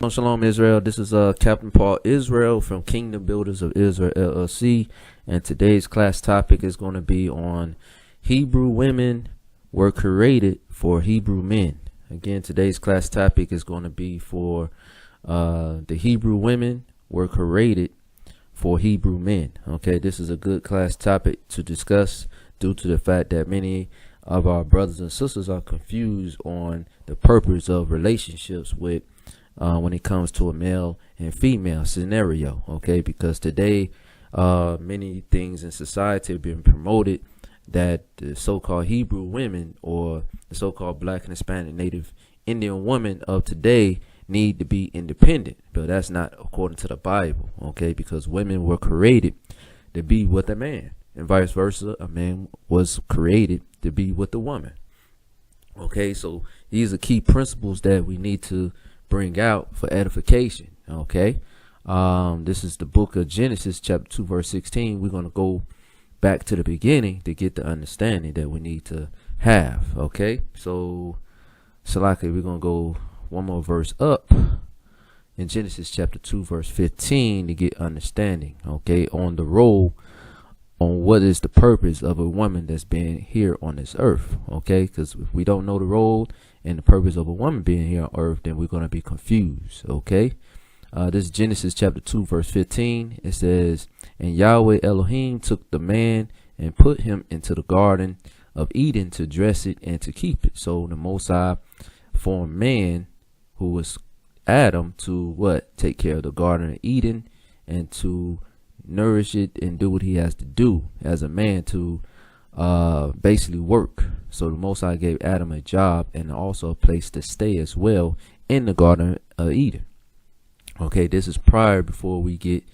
Shalom Israel. This is Captain Paul Israel from Kingdom Builders of Israel LLC, and today's class topic is going to be on Hebrew women were created for Hebrew men. Again, today's class topic is going to be for the Hebrew women were created for Hebrew men. Okay, this is a good class topic to discuss due to the fact that many of our brothers and sisters are confused on the purpose of relationships with when it comes to a male and female scenario. Okay, because today many things in society have been promoted that the so-called Hebrew women or the so-called Black and Hispanic Native Indian women of today need to be independent, but that's not according to the Bible. Okay, because women were created to be with a man, and vice versa. A man was created to be with a woman. Okay, so these are key principles that we need to bring out for edification. Okay, this is the book of Genesis chapter 2 verse 16. We're going to go back to the beginning to get the understanding that we need to have. Okay, so Salaki, we're going to go one more verse up in Genesis chapter 2 verse 15 to get understanding, okay, on the role, on what is the purpose of a woman that's being here on this earth. Okay, because if we don't know the role and the purpose of a woman being here on earth, then we're going to be confused. Okay, this is Genesis chapter 2 verse 15. It says, and Yahweh Elohim took the man and put him into the garden of Eden to dress it and to keep it. So the Most High formed man, who was Adam, to what? Take care of the garden of Eden and to nourish it and do what he has to do as a man, to basically work. So the Most High gave Adam a job and also a place to stay as well in the garden of Eden. Okay, this is before we get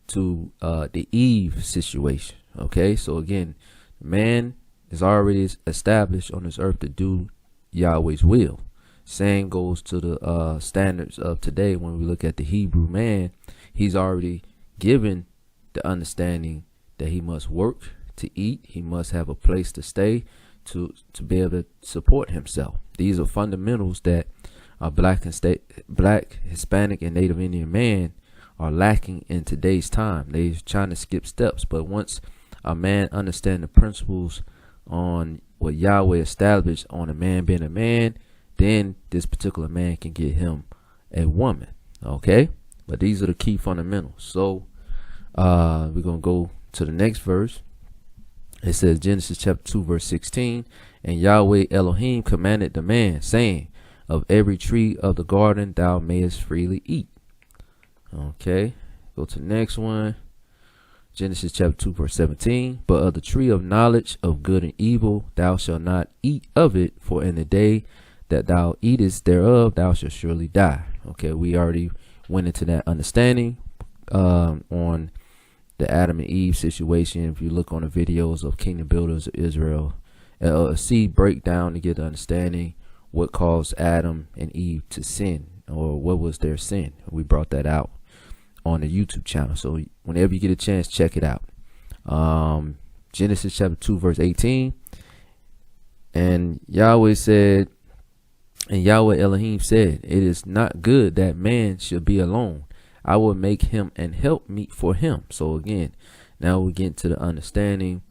to the Eve situation. Okay, so again, man is already established on this earth to do Yahweh's will. Same goes to the standards of today. When we look at the Hebrew man, he's already given the understanding that he must work to eat, he must have a place to stay to be able to support himself. These are fundamentals that a Black, Hispanic, and Native Indian man are lacking in today's time. They're trying to skip steps, but once a man understands the principles on what Yahweh established on a man being a man, then this particular man can get him a woman. Okay, but these are the key fundamentals. So we're gonna go to the next verse. It says Genesis chapter 2 verse 16, and Yahweh Elohim commanded the man, saying, of every tree of the garden thou mayest freely eat. Okay, go to the next one. Genesis chapter 2 verse 17, but of the tree of knowledge of good and evil thou shalt not eat of it, for in the day that thou eatest thereof thou shalt surely die. Okay, we already went into that understanding on the Adam and Eve situation. If you look on the videos of Kingdom Builders of Israel LLC, breakdown to get the understanding what caused Adam and Eve to sin, or what was their sin. We brought that out on the YouTube channel, so whenever you get a chance, check it out. Genesis chapter 2 verse 18, and Yahweh said, and Yahweh Elohim said, it is not good that man should be alone. I will make him an helpmeet for him. So again, now we get to the understanding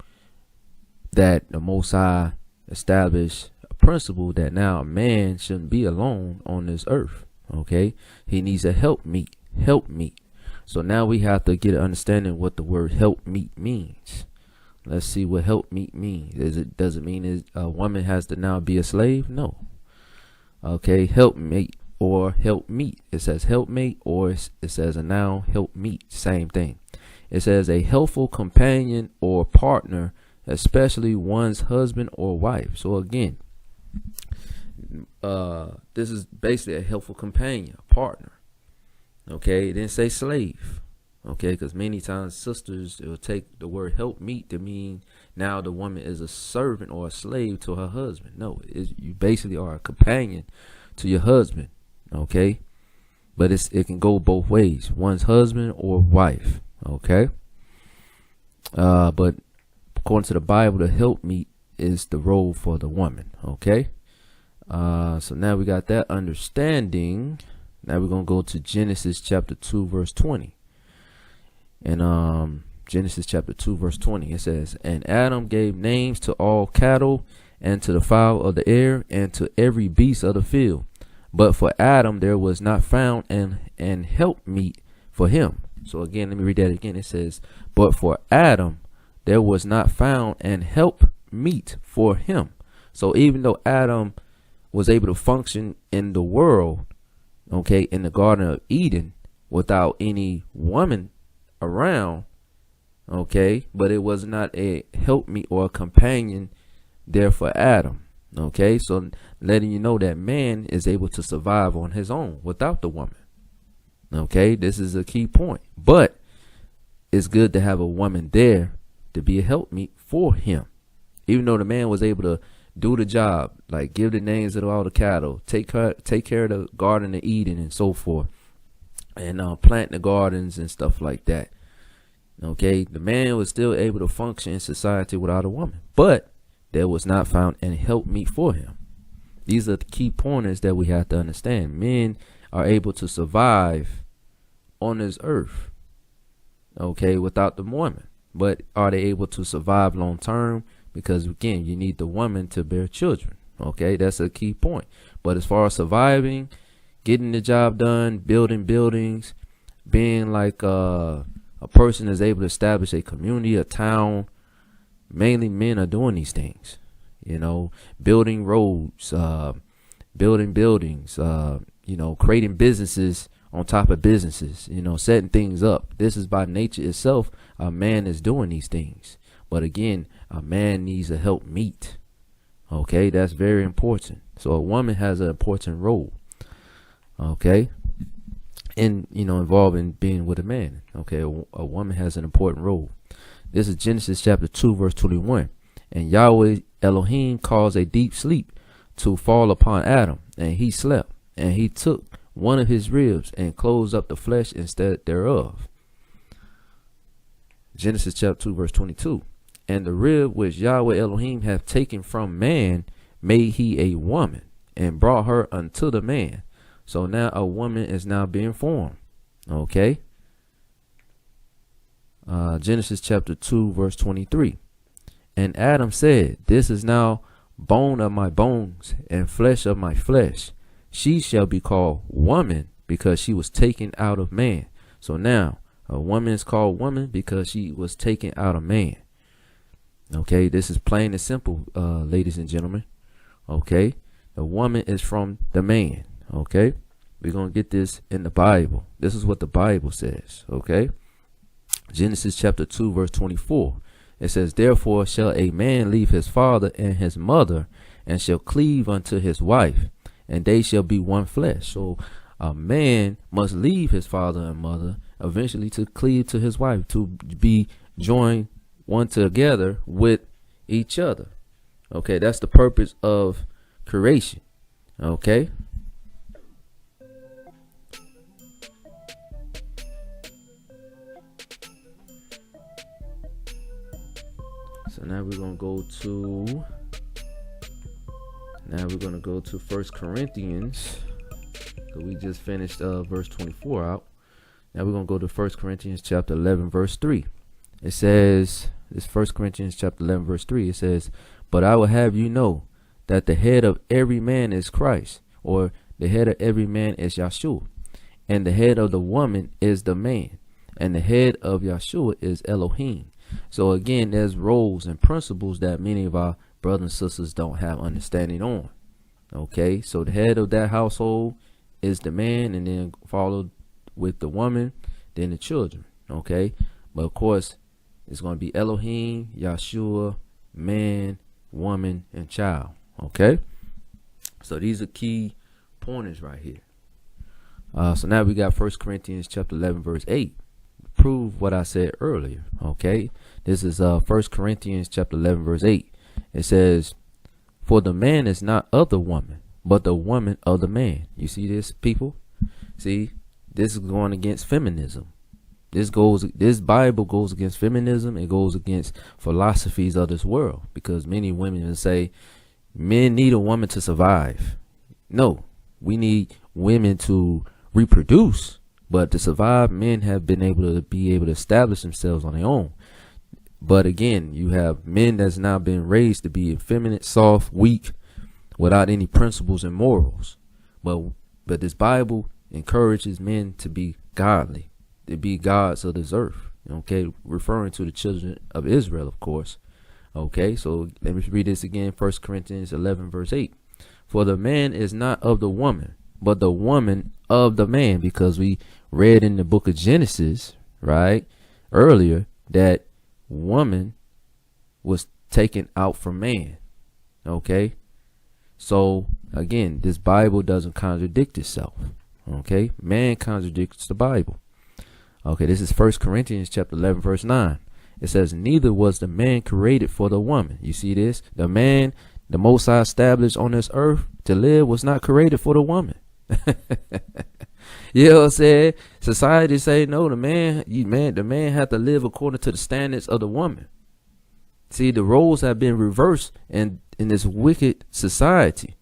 that the Most High established a principle that now a man shouldn't be alone on this earth. Okay, he needs a helpmeet. So now we have to get an understanding what the word helpmeet means. Let's see what helpmeet means. Does it mean a woman has to now be a slave? No. Okay, helpmate or helpmeet. It says helpmate, or it says a noun, helpmeet. Same thing. It says a helpful companion or partner, especially one's husband or wife. So again, this is basically a helpful companion, a partner. Okay, it didn't say slave. Okay, because many times sisters will take the word helpmeet to mean now the woman is a servant or a slave to her husband. No, you basically are a companion to your husband. Okay, but it can go both ways, one's husband or wife. Okay, but according to the Bible, the helpmeet is the role for the woman. Okay, so now we got that understanding. Now we're going to go to Genesis chapter 2 verse 20. And Genesis chapter 2 verse 20, it says, and Adam gave names to all cattle and to the fowl of the air and to every beast of the field. But for Adam there was not found an helpmeet for him. So again, let me read that again. It says, but for Adam there was not found an helpmeet for him. So even though Adam was able to function in the world, okay, in the Garden of Eden without any woman around, okay, but it was not a helpmeet or a companion there for Adam. Okay, so letting you know that man is able to survive on his own without the woman. Okay, this is a key point. But it's good to have a woman there to be a helpmeet for him. Even though the man was able to do the job, like give the names of all the cattle, take care of the Garden of Eden and so forth, and plant the gardens and stuff like that. Okay, the man was still able to function in society without a woman, but there was not found any helpmeet for him. These are the key pointers that we have to understand. Men are able to survive on this earth, okay, without the woman. But are they able to survive long term? Because again, you need the woman to bear children. Okay, that's a key point. But as far as surviving, getting the job done, building buildings, being like a person is able to establish a community, a town, mainly men are doing these things. You know, building roads, building buildings, you know, creating businesses on top of businesses, you know, setting things up. This is by nature itself. A man is doing these things. But again, a man needs a helpmeet. Okay, that's very important. So a woman has an important role. Okay, in, you know, involving being with a man. Okay, a woman has an important role. This is Genesis chapter 2 verse 21. And Yahweh Elohim caused a deep sleep to fall upon Adam, and he slept, and he took one of his ribs and closed up the flesh instead thereof. Genesis chapter 2 verse 22. And the rib which Yahweh Elohim hath taken from man made he a woman, and brought her unto the man. So now a woman is now being formed. Okay. Genesis chapter 2 verse 23. And Adam said, this is now bone of my bones and flesh of my flesh. She shall be called woman because she was taken out of man. So now a woman is called woman because she was taken out of man. Okay, this is plain and simple, ladies and gentlemen. Okay, the woman is from the man. Okay, we're going to get this in the Bible. This is what the Bible says. Okay, Genesis chapter 2 verse 24. It says, therefore shall a man leave his father and his mother, and shall cleave unto his wife, and they shall be one flesh. So a man must leave his father and mother eventually to cleave to his wife, to be joined one together with each other. Okay, that's the purpose of creation. Okay. So now we're gonna go to 1 Corinthians. So we just finished verse 24 out. Now we're gonna go to 1 Corinthians chapter 11 verse 3. It says, this 1 Corinthians chapter 11 verse 3, it says, but I will have you know that the head of every man is Christ, or the head of every man is Yahshua, and the head of the woman is the man, and the head of Yahshua is Elohim. So again, there's roles and principles that many of our brothers and sisters don't have understanding on. Okay, so the head of that household is the man, and then followed with the woman, then the children. Okay, but of course it's going to be Elohim, Yahshua, man, woman, and child. Okay, so these are key pointers right here. So now we got 1 Corinthians chapter 11 verse 8. Prove what I said earlier. Okay, this is 1 Corinthians chapter 11 verse 8. It says, for the man is not of the woman, but the woman of the man. You see this, people? See, this is going against feminism. This Bible goes against feminism. It goes against philosophies of this world, because many women say men need a woman to survive. No, we need women to reproduce, but to survive, men have been able to establish themselves on their own. But again, you have men that's now been raised to be effeminate, soft, weak, without any principles and morals. But this Bible encourages men to be godly, to be gods of this earth. Okay, referring to the children of Israel, of course. Okay, so let me read this again. 1 Corinthians 11, verse 8. For the man is not of the woman, but the woman of the man. Because we read in the book of Genesis, right, earlier, that woman was taken out from man. Okay, so again, this Bible doesn't contradict itself. Okay, man contradicts the Bible. Okay, this is 1 Corinthians chapter 11, verse 9. It says, neither was the man created for the woman. You see this? The man, the Most High established on this earth to live, was not created for the woman. You know what I'm saying? Society say, no, the man had to live according to the standards of the woman. See, the roles have been reversed in this wicked society.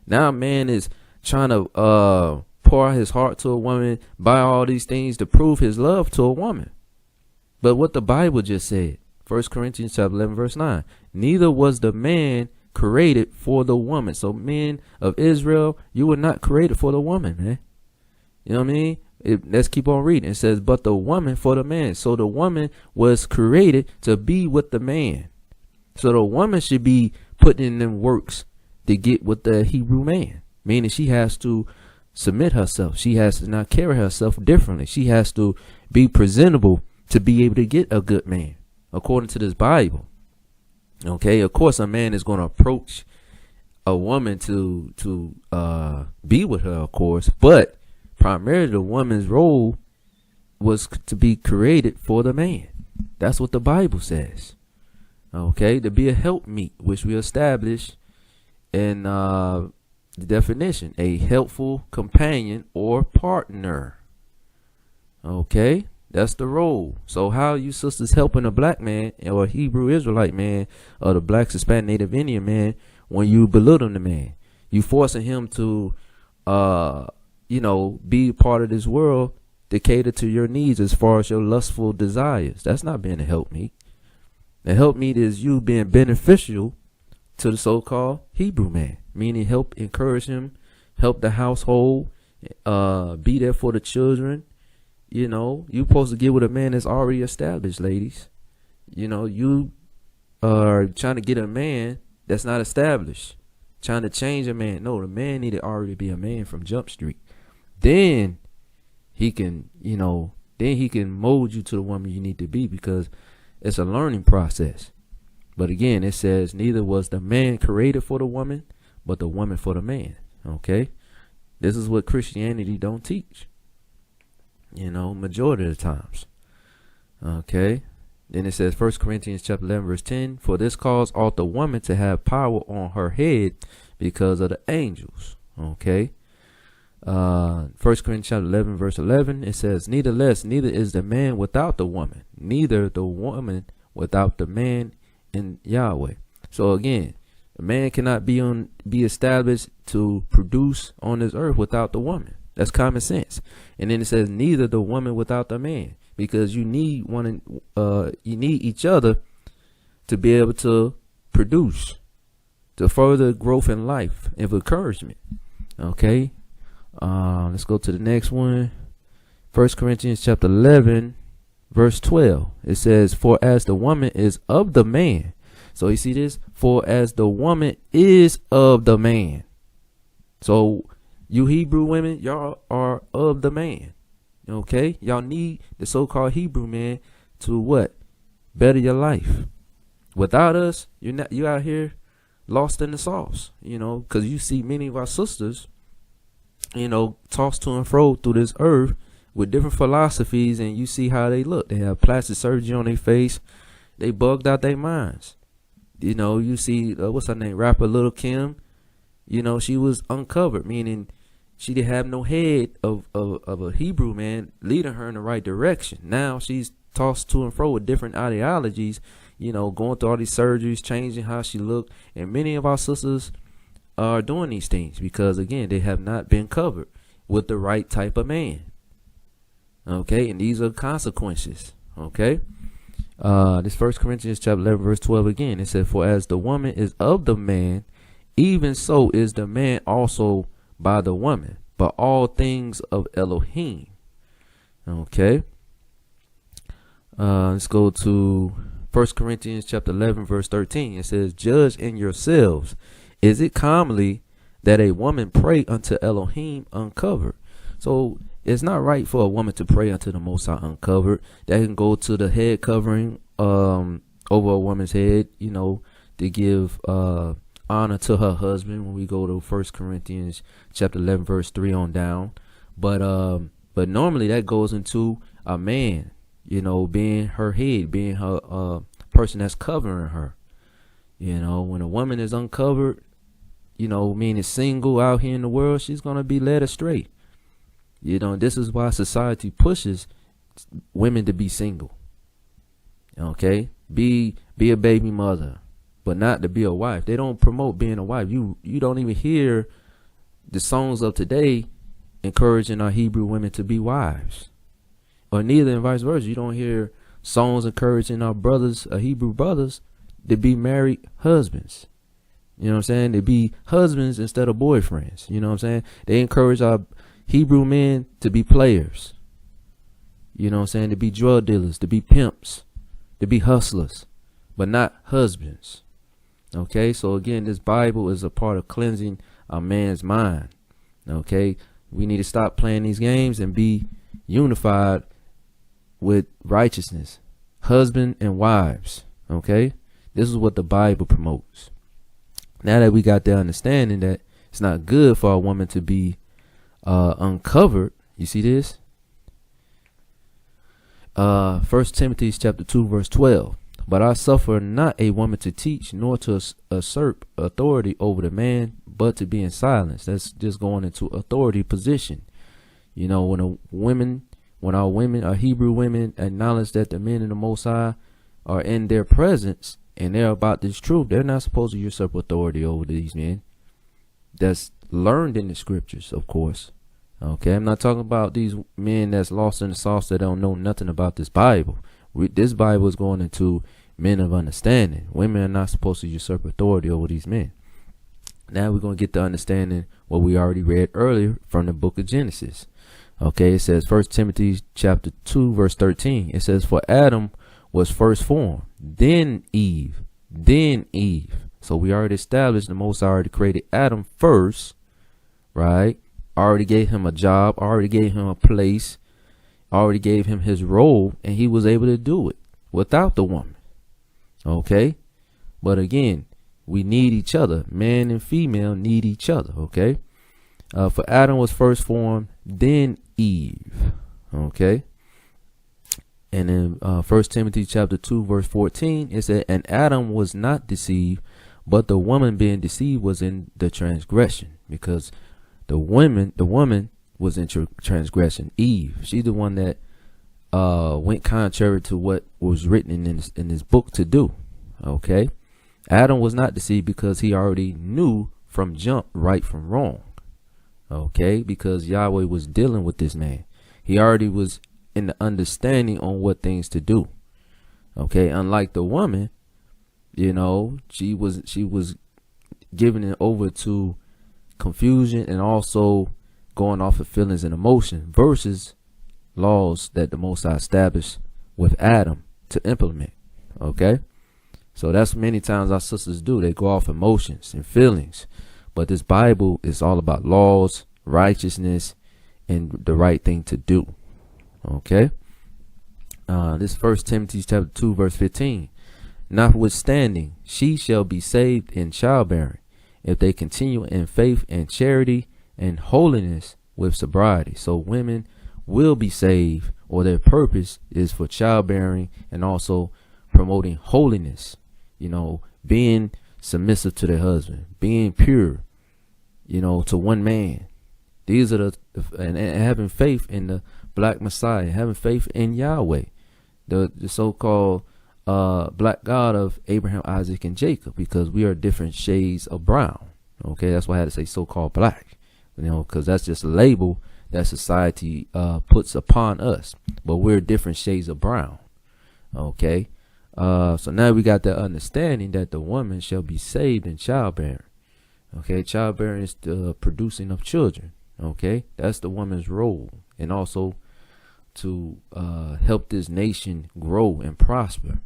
Now man is trying to pour out his heart to a woman, buy all these things to prove his love to a woman. But what the Bible just said, 1 Corinthians chapter 11, verse 9, neither was the man created for the woman. So men of Israel, you were not created for the woman, man. You know what I mean? Let's keep on reading. It says, but the woman for the man. So the woman was created to be with the man. So the woman should be putting in them works to get with the Hebrew man, meaning she has to submit herself. She has to not carry herself differently. She has to be presentable to be able to get a good man, according to this Bible. Okay, of course, a man is going to approach a woman to be with her, of course, but primarily the woman's role was to be created for the man. That's what the Bible says. Okay, to be a helpmeet, which we established in the definition, a helpful companion or partner. Okay, that's the role. So how you sisters helping a black man or a Hebrew Israelite man or the black, Hispanic, Native Indian man when you belittle the man? You forcing him to be part of this world to cater to your needs as far as your lustful desires. That's not being a helpmeet. The helpmeet is you being beneficial to the so-called Hebrew man, meaning help encourage him, help the household, be there for the children. You know, you're supposed to get with a man that's already established, ladies. You know, you are trying to get a man that's not established, trying to change a man. No, the man needed already be a man from Jump Street. Then he can, mold you to the woman you need to be, because it's a learning process. But again, it says neither was the man created for the woman, but the woman for the man. Okay, this is what Christianity don't teach. Majority of the times. Okay. Then it says 1 Corinthians chapter 11, verse 10, for this cause ought the woman to have power on her head because of the angels. Okay. 1 Corinthians chapter 11, verse 11, it says, neither is the man without the woman, neither the woman without the man in Yahweh. So again, a man cannot be established to produce on this earth without the woman. That's common sense. And then it says neither the woman without the man, because you need you need each other to be able to produce, to further growth in life and encouragement. Okay. Let's go to the next one. 1 Corinthians chapter 11, verse 12. It says, for as the woman is of the man. So you see this? For as the woman is of the man. So you Hebrew women, y'all are of the man. Okay? Y'all need the so-called Hebrew man to what? Better your life. Without us, you out here lost in the sauce, because you see many of our sisters, tossed to and fro through this earth with different philosophies, and you see how they look. They have plastic surgery on their face. They bugged out their minds. You see, what's her name? Rapper Lil' Kim. She was uncovered, meaning she didn't have no head of a Hebrew man leading her in the right direction. Now she's tossed to and fro with different ideologies, going through all these surgeries, changing how she looked. And many of our sisters are doing these things because, again, they have not been covered. with the right type of man. Okay, and these are consequences. Okay, this 1 Corinthians chapter 11 verse 12 again. It said, "For as the woman is of the man, even so is the man also by the woman. But all things of Elohim." Okay. Let's go to 1 Corinthians chapter 11 verse 13. It says, "Judge in yourselves, is it commonly that a woman pray unto Elohim uncovered?" So it's not right for a woman to pray unto the Most High uncovered. That can go to the head covering over a woman's head, to give honor to her husband when we go to 1 Corinthians chapter 11 verse 3 on down. But normally that goes into a man, being her head, being her person that's covering her. When a woman is uncovered, meaning single out here in the world, she's going to be led astray. This is why society pushes women to be single. Okay? Be a baby mother, but not to be a wife. They don't promote being a wife. You don't even hear the songs of today encouraging our Hebrew women to be wives. Or neither, and vice versa. You don't hear songs encouraging our brothers, our Hebrew brothers, to be married husbands. You know what I'm saying? To be husbands instead of boyfriends. You know what I'm saying? They encourage our Hebrew men to be players. You know what I'm saying? To be drug dealers, to be pimps, to be hustlers, but not husbands. Okay, so again, this Bible is a part of cleansing a man's mind. Okay, we need to stop playing these games and be unified with righteousness, husband and wives. Okay, this is what the Bible promotes. Now that we got the understanding that it's not good for a woman to be uncovered, you see this? 1 Timothy chapter 2 verse 12. "But I suffer not a woman to teach, nor to usurp authority over the man, but to be in silence." That's just going into authority position. When our women, our Hebrew women, acknowledge that the men in the Most High are in their presence and they're about this truth, they're not supposed to usurp authority over these men. That's learned in the scriptures, of course. Okay, I'm not talking about these men that's lost in the sauce that don't know nothing about this Bible. This Bible is going into men of understanding. Women are not supposed to usurp authority over these men. Now we're going to get to understanding what we already read earlier from the book of Genesis. Okay, it says 1 Timothy chapter 2 verse 13. It says, "For Adam was first formed, then Eve. So we already established the Most High already created Adam first, right? Already gave him a job, already gave him a place, already gave him his role, and he was able to do it without the woman. Okay, but again, we need each other. Man and female need each other. Okay, for Adam was first formed, then Eve. Okay, and in 1 Timothy chapter 2 verse 14, it said, "And Adam was not deceived, but the woman being deceived was in the transgression," because the woman was in transgression. Eve, she's the one that went contrary to what was written in this book to do. Okay, Adam was not deceived because he already knew from jump right from wrong. Okay, because Yahweh was dealing with this man. He already was in the understanding on what things to do. Okay, unlike the woman, she was giving it over to confusion and also going off of feelings and emotion versus laws that the Most High established with Adam to implement. Okay, so that's many times our sisters do. They go off emotions and feelings, but this Bible is all about laws, righteousness, and the right thing to do. Okay, this 1 Timothy chapter 2 verse 15. "Notwithstanding, she shall be saved in childbearing, if they continue in faith and charity and holiness with sobriety." So women will be saved, or their purpose is for childbearing and also promoting holiness, being submissive to their husband, being pure, to one man. These are and having faith in the Black Messiah, having faith in Yahweh, the so-called black God of Abraham, Isaac, and Jacob, because we are different shades of brown. Okay, that's why I had to say so-called black, because that's just a label that society puts upon us, but we're different shades of brown. Okay, so now we got the understanding that the woman shall be saved in childbearing. Okay, childbearing is the producing of children. Okay, that's the woman's role, and also to help this nation grow and prosper.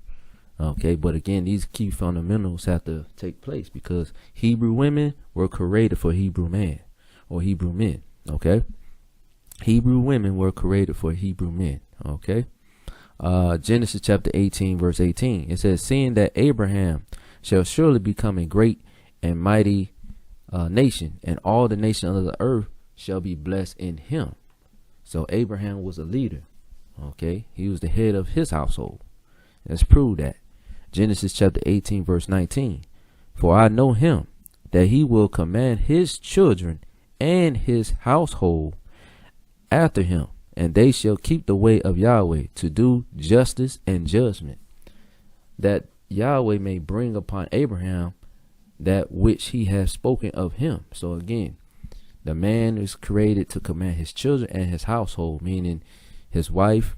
Okay, but again, these key fundamentals have to take place because Hebrew women were created for Hebrew man or Hebrew men. Okay, Hebrew women were created for Hebrew men. Okay, Genesis chapter 18 verse 18, it says, seeing that Abraham shall surely become a great and mighty nation, and all the nations of the earth shall be blessed in him. So Abraham was a leader. Okay, he was the head of his household. Let's prove that. Genesis chapter 18 verse 19, for I know him that he will command his children and his household after him, and they shall keep the way of Yahweh to do justice and judgment, that Yahweh may bring upon Abraham that which he has spoken of him. So again, the man is created to command his children and his household, meaning his wife,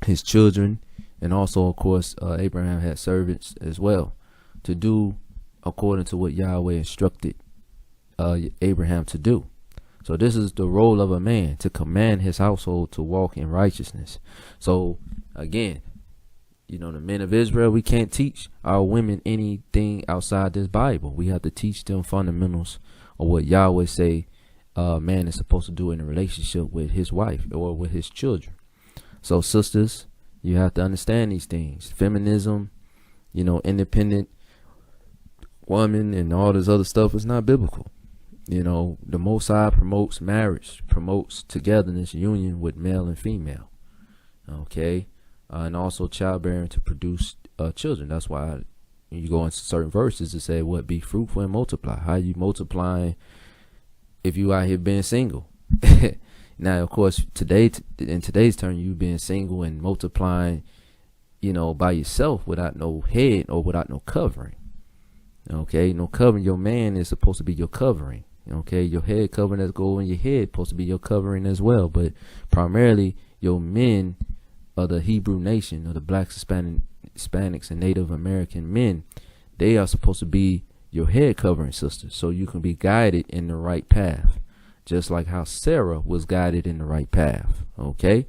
his children, and also, of course, Abraham had servants as well, to do according to what Yahweh instructed Abraham to do. So this is the role of a man, to command his household to walk in righteousness. So again, you know, the men of Israel, we can't teach our women anything outside this Bible. We have to teach them fundamentals of what Yahweh say man is supposed to do in a relationship with his wife or with his children. So sisters, you have to understand these things. Feminism, you know, independent woman and all this other stuff is not biblical. You know, the Most High promotes marriage, promotes togetherness, union with male and female. Okay, and also childbearing to produce children. That's why you go into certain verses to say, what, be fruitful and multiply. How you multiplying if you out here being single? Now, of course, today, in today's term, you being single and multiplying, you know, by yourself without no head or without no covering. Okay, no covering. Your man is supposed to be your covering. Okay, your head covering that's go in your head supposed to be your covering as well. But primarily, your men of the Hebrew nation, or the blacks, Hispanics, and Native American men, they are supposed to be your head covering, sisters, so you can be guided in the right path. Just like how Sarah was guided in the right path. Okay,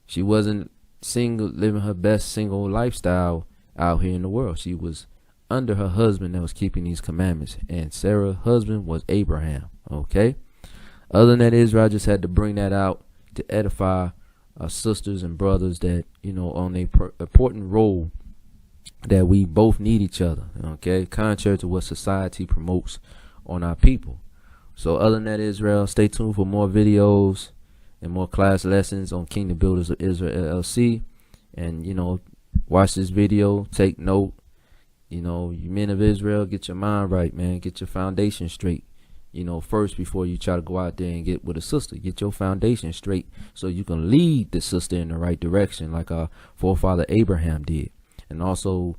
she wasn't single, living her best single lifestyle out here in the world. She was under her husband that was keeping these commandments, and Sarah's husband was Abraham. Okay, other than that, Israel, just had to bring that out to edify our sisters and brothers that, you know, on a important role, that we both need each other. Okay, contrary to what society promotes on our people. So other than that, Israel, stay tuned for more videos and more class lessons on Kingdom Builders of Israel LLC. And, you know, watch this video, take note. You know, you men of Israel, get your mind right, man. Get your foundation straight. You know, first, before you try to go out there and get with a sister, get your foundation straight so you can lead the sister in the right direction, like our forefather Abraham did. And also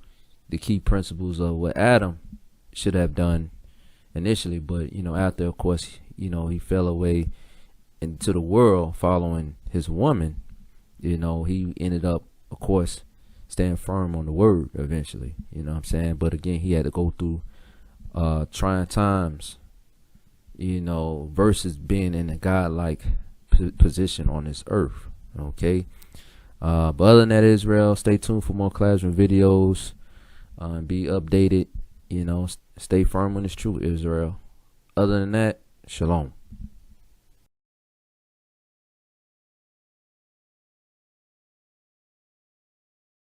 the key principles of what Adam should have done initially, but, you know, after, of course, you know, he fell away into the world following his woman. You know, he ended up, of course, staying firm on the word eventually. You know what I'm saying? But again, he had to go through trying times, you know, versus being in a godlike position on this earth. Okay, but other than that, Israel, stay tuned for more classroom videos and be updated. You know, stay firm on this truth, Israel. Other than that, shalom.